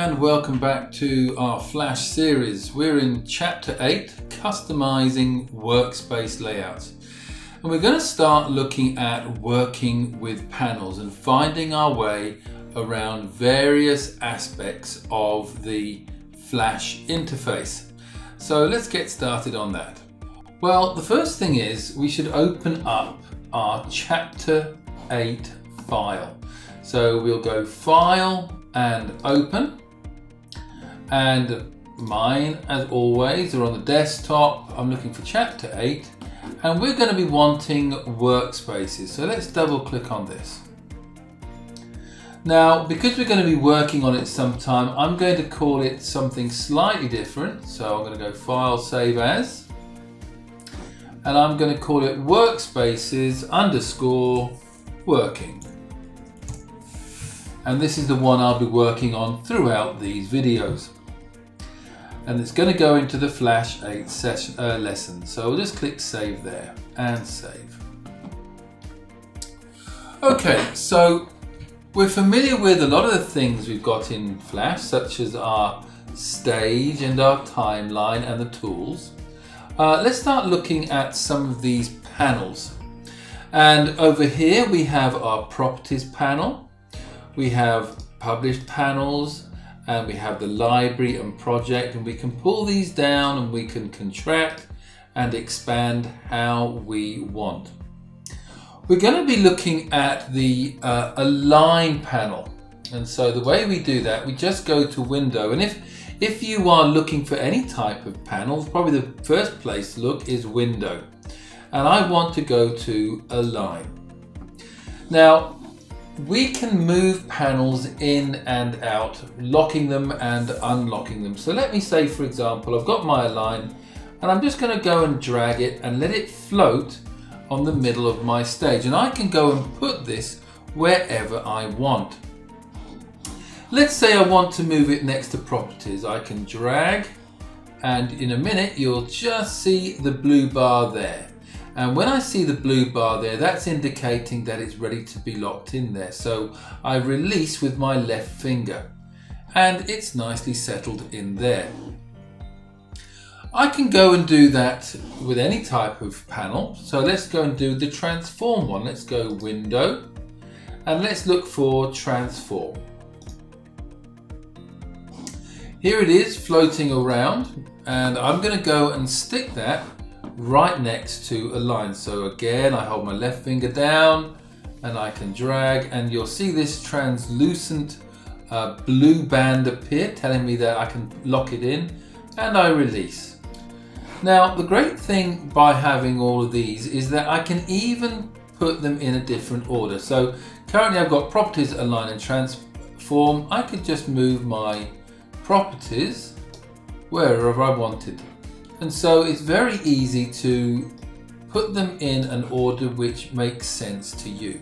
and welcome back to our Flash series. We're in Chapter 8, Customizing Workspace Layouts. And we're going to start looking at working with panels and finding our way around various aspects of the Flash interface. So let's get started on that. Well, the first thing is we should open up our Chapter 8 file. So we'll go File and Open, and mine as always are on the desktop. I'm looking for Chapter 8 and we're going to be wanting workspaces, so let's double click on this. Now because we're going to be working on it sometime, I'm going to call it something slightly different, so I'm going to go File, Save As, and I'm going to call it Workspaces _ Working. And this is the one I'll be working on throughout these videos. And it's going to go into the Flash 8 lesson. So we'll just click Save there and save. Okay, so we're familiar with a lot of the things we've got in Flash, such as our stage and our timeline and the tools. Let's start looking at some of these panels. And over here we have our Properties panel. We have Published panels, and we have the Library and Project, and we can pull these down and we can contract and expand how we want. We're going to be looking at the Align panel, and so the way we do that, we just go to Window, and if you are looking for any type of panel, probably the first place to look is Window, and I want to go to Align. Now we can move panels in and out, locking them and unlocking them. So let me say, for example, I've got my Align and I'm just going to go and drag it and let it float on the middle of my stage, and I can go and put this wherever I want. Let's say I want to move it next to Properties. I can drag, and in a minute you'll just see the blue bar there. And when I see the blue bar there, that's indicating that it's ready to be locked in there. So I release with my left finger and it's nicely settled in there. I can go and do that with any type of panel. So let's go and do the Transform one. Let's go Window and let's look for Transform. Here it is floating around, and I'm going to go and stick that right next to Align. So again, I hold my left finger down and I can drag, and you'll see this translucent blue band appear telling me that I can lock it in, and I release. Now the great thing by having all of these is that I can even put them in a different order. So currently I've got Properties, Align and Transform. I could just move my Properties wherever I wanted. And so it's very easy to put them in an order which makes sense to you.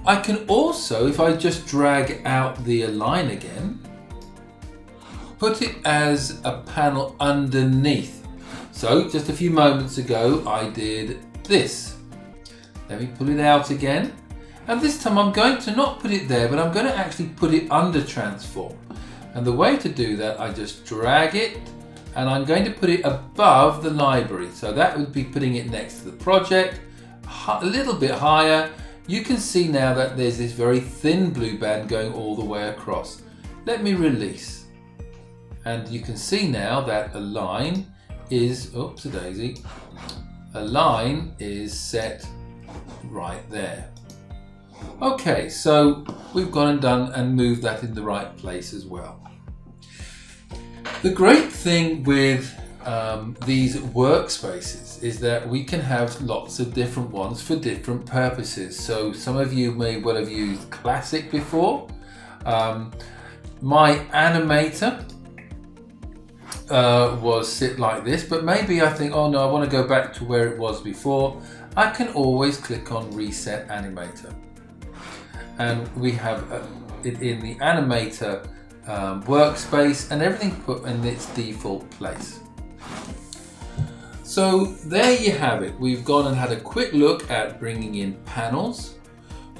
I can also, if I just drag out the Align again, put it as a panel underneath. So just a few moments ago I did this. Let me pull it out again. And this time I'm going to not put it there, but I'm going to actually put it under Transform. And the way to do that, I just drag it, and I'm going to put it above the Library. So that would be putting it next to the Project, a little bit higher. You can see now that there's this very thin blue band going all the way across. Let me release. And you can see now that Align is, oops-a-daisy, Align is set right there. Okay, so we've gone and done and moved that in the right place as well. The great thing with these workspaces is that we can have lots of different ones for different purposes. So some of you may well have used Classic before. My Animator was sit like this, but maybe I think, oh no, I want to go back to where it was before. I can always click on Reset Animator. And we have it in the Animator workspace, and everything put in its default place. So there you have it. We've gone and had a quick look at bringing in panels,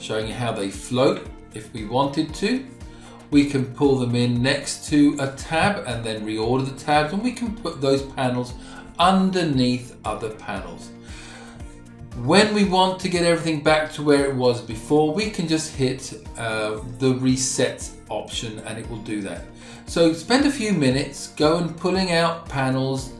showing you how they float if we wanted to. We can pull them in next to a tab and then reorder the tabs, and we can put those panels underneath other panels. When we want to get everything back to where it was before, we can just hit the reset option and it will do that. So spend a few minutes, go and pulling out panels,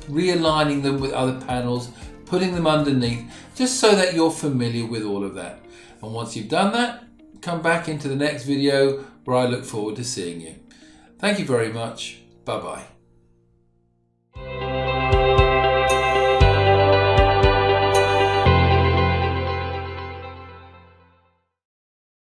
realigning them with other panels, putting them underneath, just so that you're familiar with all of that. And once you've done that, come back into the next video where I look forward to seeing you. Thank you very much. Bye bye.